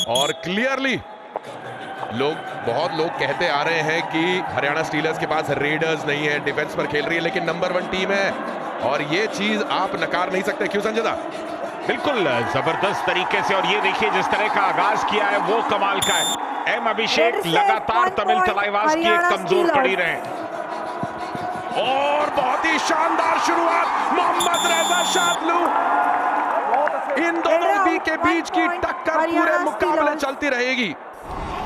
और क्लियरली बहुत लोग कहते आ रहे हैं कि हरियाणा स्टीलर्स के पास रेडर्स नहीं है, डिफेंस पर खेल रही है, लेकिन नंबर 1 टीम है और ये चीज आप नकार नहीं सकते। क्यों संजय दा? बिल्कुल जबरदस्त तरीके से, और ये देखिए जिस तरह का आगाज किया है वो कमाल का है। एम अभिषेक लगातार तमिल तलाईवास की एक कमजोर कड़ी रहे और बहुत ही शानदार शुरुआत मोहम्मद रेजा शादलू। इन दोनों के बीच की टक्कर पूरे मुकाबले चलती रहेगी।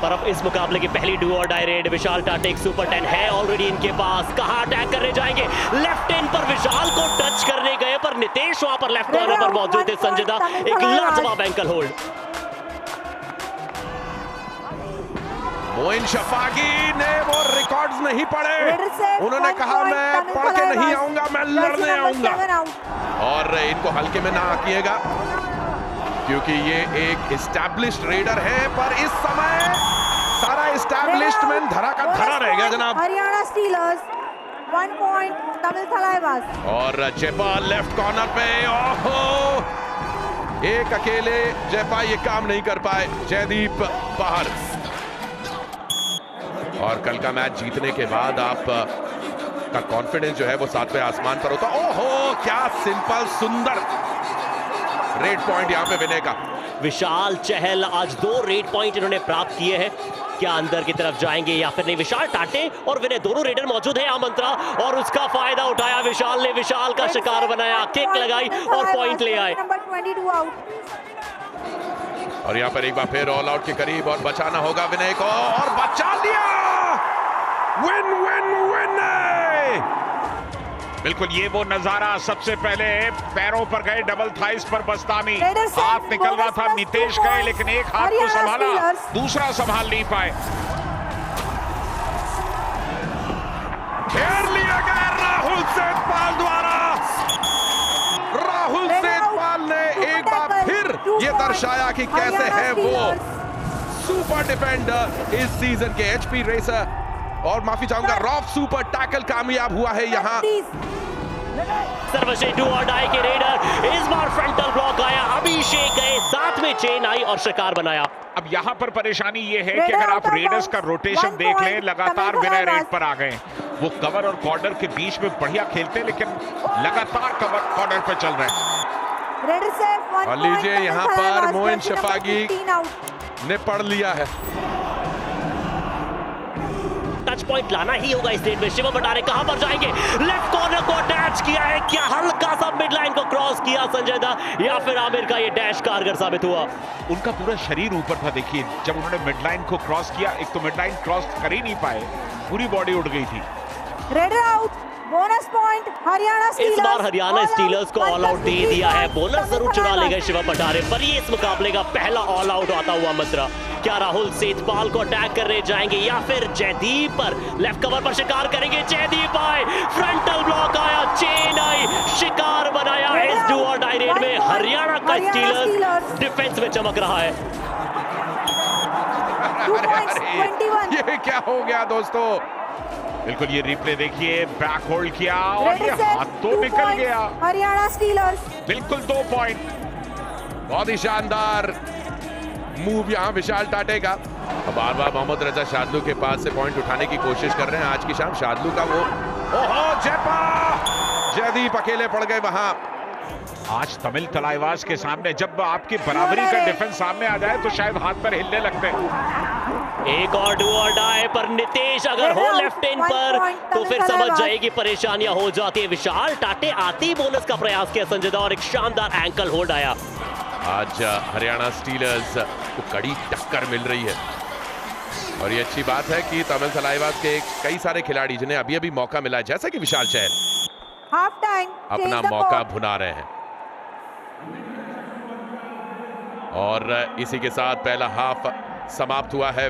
पर अब इस मुकाबले की पहली डू और डाई रेड विशाल टाटे एक सुपर 10 है ऑलरेडी इनके पास। कहां अटैक करने जाएंगे? लेफ्ट हैंड पर विशाल को टच करने गए पर नितेश वहां पर लेफ्ट कॉर्नर पर मौजूद है। संजय दा एक लाजवाब एंकल होल्ड। मोइन शफाकी ने वो रिकॉर्ड्स नहीं पढ़े, उन्होंने कहा मैं पढ़ के नहीं आऊंगा, मैं लड़ने आऊंगा। और इनको हल्के में ना आकिएगा क्योंकि ये एक एस्टैब्लिश्ड रेडर है, पर इस समय सारा एस्टैब्लिशमेंट धरा का धरा रहेगा जनाब। Haryana stealers 1 point Tamil Thalaivas. और जयपा लेफ्ट कॉर्नर पे, ओहो एक अकेले जयपा ये काम नहीं कर पाए। जयदीप बाहर। और कल का मैच जीतने के बाद आप का कॉन्फिडेंस जो है वो 7वें आसमान पर होता। ओहो क्या सिंपल सुंदर रेड पॉइंट यहां पे विनय का। विशाल चहल आज 2 रेड पॉइंट इन्होंने प्राप्त किए हैं। क्या अंदर की तरफ जाएंगे या फिर नहीं? विशाल टाटे और विनय दोनों रेडर मौजूद है आमंत्रा, और उसका फायदा उठाया विशाल ने। विशाल का शिकार बनाया, किक लगाई और पॉइंट ले आए। Number 22 out. और यहाँ पर एक बार फिर ऑल आउट के करीब, और बचाना होगा विनय को, और बचा लिया। Win win win. बिल्कुल ये वो नजारा, सबसे पहले पैरों पर गए डबल थाइस पर बस्तामी, हाथ निकल रहा था, नितेश गए लेकिन एक हाथ को संभाला, दूसरा संभाल नहीं पाए। घेर लिया गया राहुल सेठपाल द्वारा। राहुल सेठपाल ने एक बार फिर ये दर्शाया कि कैसे है वो सुपर डिफेंडर इस सीजन के एचपी रेसर। और माफी चाहूंगा, रॉफ सुपर टैकल कामयाब हुआ है यहाँ। सर्वश्रेष्ठ डू और डाई के रेडर, इस बार फ्रंटल ब्लॉक आया, अभिषेक गए, साथ में चेन आई और शिकार बनाया। अब यहाँ पर परेशानी ये है कि अगर आप रेडर्स का रोटेशन देख लें, लगातार विनय रेड पर आ गए। वो कवर और कॉर्नर के बीच में बढ़िया खेलते हैं लेकिन लगातार कवर कॉर्नर पे चल रहे हैं। और लीजिए यहाँ पर मोइन शफाकी ने पढ़ लिया है। टच पॉइंट लाना ही होगा इस रेड में। शिवम भंडारे कहां पर जाएंगे? लेफ्ट कॉर्नर को अटैच किया है, क्या हल्का सा मिड लाइन को क्रॉस किया संजय दा, या फिर आमिर का ये डैश कारगर साबित हुआ? उनका पूरा शरीर ऊपर था। देखिए जब उन्होंने मिड लाइन को क्रॉस किया, एक तो मिड लाइन क्रॉस कर ही नहीं पाए, पूरी बॉडी उड़ गई थी। Raider out. Bonus point Haryana stealers. इस बार हरियाणा स्टीलर्स को ऑल आउट दे दिया है। बोनस जरूर चुरा ले गए शिवम भंडारे, पर ये इस मुकाबले का पहला ऑल आउट आता हुआ मंत्रा। क्या राहुल सेठपाल को अटैक करने जाएंगे या फिर जयदीप पर लेफ्ट कवर पर शिकार करेंगे? जयदीप आए, फ्रंटल ब्लॉक आया, चेन आई, शिकार बनाया। इस डू और डाई रेड में हरियाणा का स्टीलर्स डिफेंस में चमक रहा है। ये क्या हो गया दोस्तों? बिल्कुल ये रिप्ले देखिए, बैक होल्ड किया और ये हाथ तो निकल गया। हरियाणा स्टीलर्स बिल्कुल 2 पॉइंट। बहुत ही शानदार मूव यहाँ विशाल टाटे का। बार बार मोहम्मद रजा शादलू के पास से पॉइंट उठाने की कोशिश कर रहे हैं आज की शाम। शादलू का वो, ओहो जयपा, जयदीप अकेले पड़ गए वहां। आज तमिल तलाईवास के सामने जब आपकी बराबरी का डिफेंस सामने आ जाए तो शायद हाथ पर हिलने लगते हैं। एक और डू और डाई पर नितेश अगर हो लेफ्ट हैंड पर तो फिर समझ जाएगी परेशानियां हो जाती है। विशाल टाटे आते ही बोनस का प्रयास किया संजय दा, और एक शानदार एंकल होल्ड आया। आज हरियाणा स्टीलर्स को कड़ी टक्कर मिल रही है, और ये अच्छी बात है कि तमिल तलाईवास के कई सारे खिलाड़ी जिन्हें अभी अभी मौका मिला है, जैसे कि विशाल चहल, हाफ टाइम अपना मौका भुना रहे हैं। और इसी के साथ पहला हाफ समाप्त हुआ है।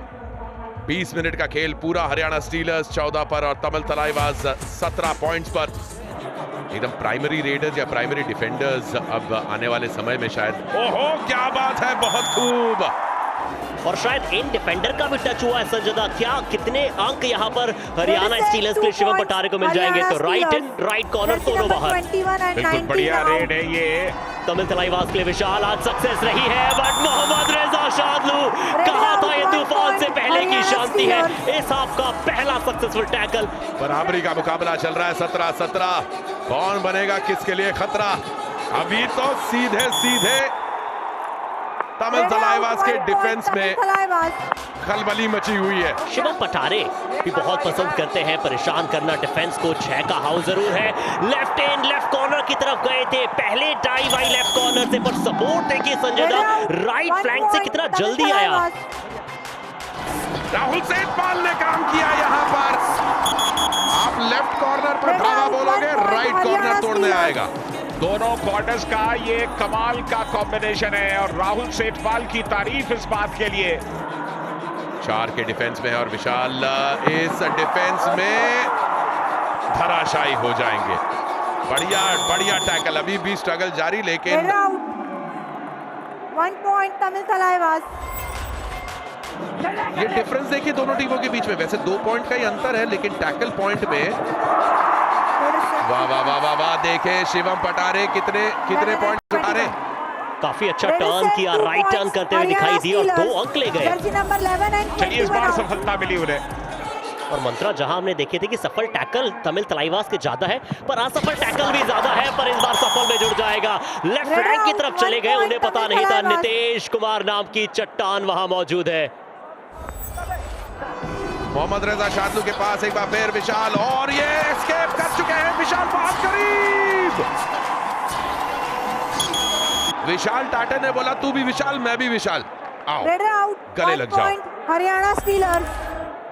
20 मिनट का खेल पूरा। हरियाणा स्टीलर्स 14 पर और तमिल तलाईवास 17 पॉइंट्स पर। एकदम प्राइमरी रेडर्स या प्राइमरी डिफेंडर्स अब आने वाले समय में शायद। ओहो क्या बात है, बहुत खूब। और शायद इन डिफेंडर का भी टच हुआ है संजय दा। क्या कितने अंक यहाँ पर हरियाणा स्टीलर्स के शिवम भंडारे को मिल जाएंगे? तो राइट इन राइट कॉर्नर दोनों बाहर। बिल्कुल बढ़िया रेड है ये। तमिल तलाईवास के लिए विशाल आज सक्सेस रही है, बट मोहम्मद रेजा शादलू खेले की शांति है। इस हाफ का पहला सक्सेसफुल टैकल। बराबरी का मुकाबला चल रहा है 17-17। कौन बनेगा किसके लिए खतरा? अभी तो सीधे सीधे तमिल तलाईवास के डिफेंस में खलबली मची हुई है। शिवम पठारे भी बहुत पसंद करते हैं परेशान करना डिफेंस को। 6 का हाउस जरूर है। लेफ्ट एंड लेफ्ट कॉर्नर की तरफ गए थे, पहले डाइव आई लेफ्ट कॉर्नर से, पर सपोर्ट देखिए संजय दत्त राइट फ्लैंक से कितना जल्दी आया। राहुल सेठपाल ने काम किया यहाँ पर। आप लेफ्ट कॉर्नर पर धावा बोलोगे, राइट कॉर्नर तोड़ने आएगा। दोनों कॉर्नर्स का ये कमाल का कॉम्बिनेशन है और राहुल सेठपाल की तारीफ इस बात के लिए। 4 के डिफेंस में और विशाल इस डिफेंस में धराशायी हो जाएंगे। बढ़िया बढ़िया टैकल, अभी भी स्ट्रगल जारी, लेकिन 1 पॉइंट तमिल तलाईवास। ये डिफरेंस देखिए दोनों टीमों के बीच में। वैसे 2 पॉइंट का ही अंतर है, लेकिन टैकल पॉइंट में वाह वाह वाह वाह वाह, देखे शिवम पटारे कितने पॉइंट उठा रहे। काफी अच्छा टर्न किया, राइट टर्न करते हुए दिखाई दिए और 2 अंक ले गए। चलिए इस बार सफलता मिली उन्हें। और मंत्रा जहां हमने देखे थे कि सफल टैकल तमिल तलाईवास के ज्यादा है, पर असफल टैकल भी ज्यादा है, पर इस बार सफल में जुड़ जाएगा। लेफ्ट फ्लैंक की तरफ चले गए, उन्हें पता नहीं था नितेश कुमार नाम की चट्टान वहां मौजूद है। मोहम्मद रेजा शादलू के पास एक बार फिर विशाल, और ये एस्केप कर चुके हैं विशाल बहुत करीब। विशाल टाटा ने बोला तू भी विशाल मैं भी विशाल, आओ गले लग जाओ। हरियाणा स्टीलर्स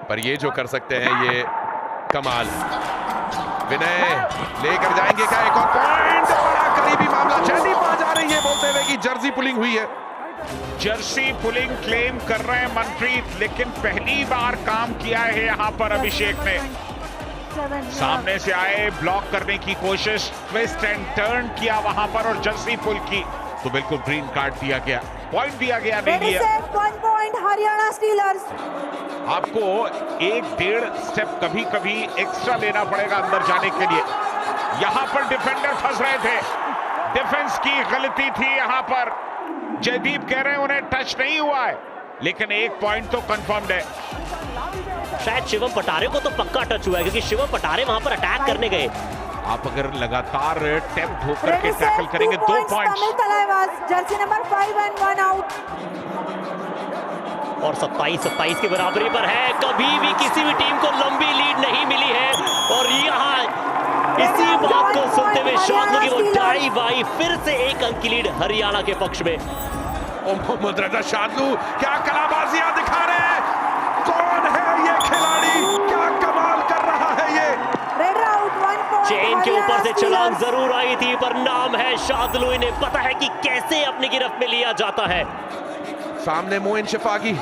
पर ये जो कर सकते हैं ये कमाल। विनय लेकर जाएंगे क्या एक और पॉइंट? बड़ा करीबी मामला। जयदीप आ जा रही है बोलते हुए कि जर्सी पुलिंग हुई है। जर्सी पुलिंग क्लेम कर रहे हैं मनप्रीत, लेकिन पहली बार काम किया है यहां पर अभिषेक ने। सामने से आए, ब्लॉक करने की कोशिश, ट्विस्ट एंड टर्न किया वहां पर और जर्सी पुल की, तो बिल्कुल ग्रीन कार्ड दिया गया, पॉइंट दिया गया नहीं दिया। 1 पॉइंट हरियाणा स्टीलर्स। आपको 1-1.5 स्टेप कभी कभी एक्स्ट्रा लेना पड़ेगा अंदर जाने के लिए। यहां पर डिफेंडर फंस रहे थे, डिफेंस की गलती थी यहां पर। जयदीप कह रहे हैं उन्हें टच नहीं हुआ है, लेकिन 1 पॉइंट तो कंफर्म्ड है। शायद शिवम पटारे को तो पक्का टच हुआ है, क्योंकि शिवम पटारे वहां पर अटैक करने गए। आप अगर लगातार टेम्प्ट होकर के टैकल करेंगे 2 points. Tamil Thalaivas Jersey number 5 and 1 out. और 27-27 की बराबरी पर है। कभी भी किसी भी टीम को लंबी लीड नहीं मिली है, और यहाँ इसी बात को सुनते हुए शादलू की वो डाइव आई, फिर से 1 अंक की लीड हरियाणा के पक्ष में। मोहम्मद रेजा शादलू क्या कलाबाजियां दिखा रहे हैं। कौन है ये खिलाड़ी, क्या कमाल कर रहा है ये। चेन के ऊपर से छलांग जरूर आई थी, पर नाम है शादलू, इन्हें पता है कि कैसे अपनी गिरफ्त में लिया जाता है। सामने मोइन शफागी,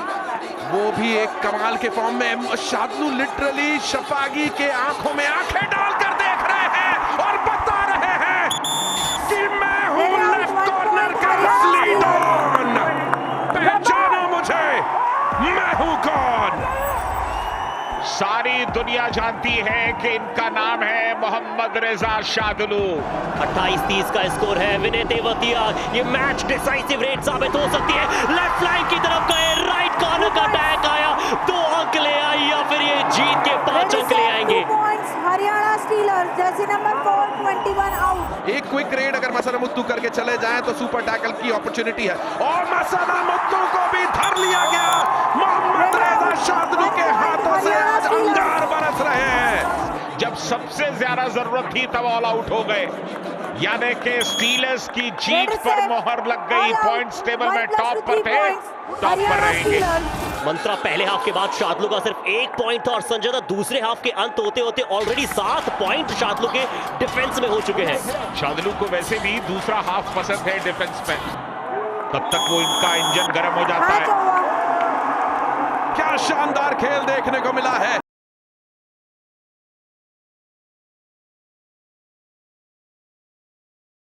वो भी एक कमाल के फॉर्म में। शादलू लिटरली शफागी के आंखों में आंखें डालकर देख रहे हैं और बता रहे हैं कि मैं हूं लेफ्ट कॉर्नर का असली डॉन। पहचानो मुझे, मैं हूं कौन। सारी दुनिया जानती है कि इनका नाम है मोहम्मद रेजा शादलू। 28-30 का स्कोर है। विनय तेवतिया, ये मैच डिसाइसिव रेट साबित हो सकती है। लेफ्ट फ्लैंक की तरफ गए, राइट कॉर्नर का अटैक आया, 2 अंक ले आई, या फिर ये जीत के 5 अंक ले आएंगे। Haryana stealers Jersey number 4 21 out. एक क्विक रेड अगर मसाना मुत्तू करके चले जाएं तो सुपर टैकल की अपॉर्चुनिटी है, और मसाना मुत्तू को भी धर लिया गया। मोहम्मद रेजा शादलू के हाथों से आज अंगार बरस रहे हैं। जब सबसे ज्यादा जरूरत थी तब ऑल आउट हो गए, यानी कि स्टीलर्स की जीत पर मोहर लग गई। पॉइंट्स टेबल में टॉप पर थे, टॉप पर रहेंगे। मंत्रा पहले हाफ के बाद शादलू का सिर्फ 1 पॉइंट था, और संजय दत्त दूसरे हाफ के अंत होते होते ऑलरेडी 7 पॉइंट शादलू के डिफेंस में हो चुके हैं। शादलू को वैसे भी दूसरा हाफ पसंद है डिफेंस में, तब तक वो इनका इंजन गर्म हो जाता है। क्या शानदार खेल देखने को मिला है।